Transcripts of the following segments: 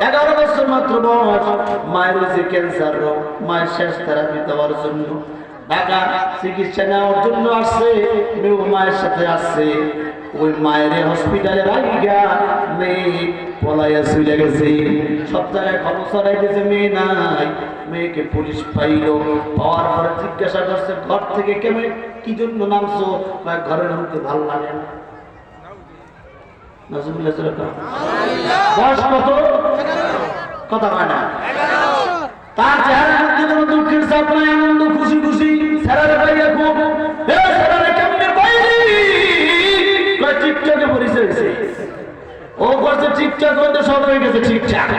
11 বছর মাত্র বয়স, মায়ের হয়েছে ক্যান্সার রোগ। মায়ের শেষ থেরাপি দেওয়ার জন্য ঢাকা চিকিৎসা নেওয়ার জন্য আসছে। মেয়েও মায়ের সাথে আসছে। ওই মায়ের হসপিটালে রাখিয়া মেয়ে পলাইয়া চলে গেছে। সব জায়গায় খবর ছড়াই দিয়েছে মেয়ে নাই। মেয়েকে পুলিশ পাইল। পাওয়ার পরে জিজ্ঞাসা করছে, ঘর থেকে কেমন কি জন্য নামছো? ঘরের মধ্যে ভালো লাগে না। বয়স কত? কথা কয় না। তার চেহারার মধ্যে কোনো দুঃখের চাপ নাই, আনন্দ খুশি খুশি। স্যারারে পাইয়া খুব স্যারারে কেমনে পাইলি? টিকটকে পরিচয় হয়েছে। ও করছে টিকটক মধ্যে সব হয়ে গেছে ঠিকঠাক।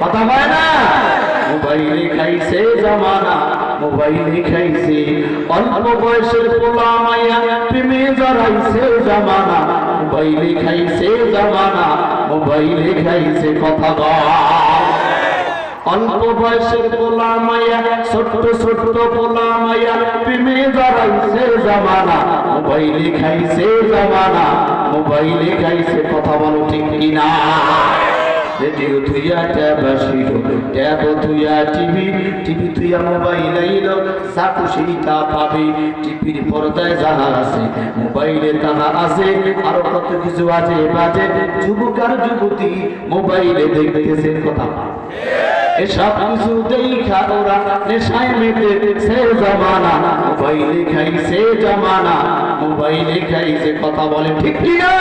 কথা কয় না। মোবাইলে খাইছে জামানা, মোবাইলে খাইছে। অল্প বয়সের পোলা মাইয়া প্রেমে জড়াইছে জামানা, মোবাইলে খাইছে জামানা, মোবাইলে খাইছে। কথা কয়। অল্প বয়সের পোলা মাইয়া, ছোট্ট ছোট্ট পোলা মাইয়া প্রেমে জড়াইছে জামানা, মোবাইলে খাইছে জামানা, মোবাইলে খাইছে। কথা বলো ঠিক কিনা? রেডিও থুইয়া ট্যাব আসিল, ট্যাব থুইয়া টিভি, টিভি থুইয়া মোবাইল আইল। যা খুশি তা পাবে। টিভির পর্দায় যাহা আছে মোবাইলে তাহা আছে। আরো কত কিছু আছে বাজে। যুবক আর যুবতী মোবাইলে দেখতেছে। কথা এসব কিছু দেখা ওরা নেশায় মেতেছে জামানা, মোবাইলে খাইছে জামানা, মোবাইলে খাইছে। কথা বলে ঠিক কিনা?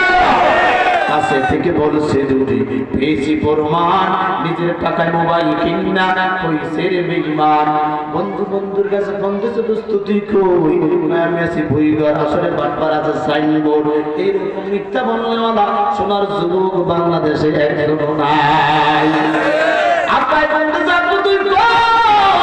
কাছে থেকে বলছে যদি পেয়েছি প্রমাণ, নিজের টাকায় মোবাইল কিনা হইছে রে বেঈমান। বন্ধু বন্ধুর কাছে বন্ধুছে দোস্ত তুই কই? আমি আছি বইঘর, আসলে বাটপার আছে সাইনবোর্ড। এইরকম মিথ্যা বললেওয়ালা সোনার যুবক বাংলাদেশে একজন নাই।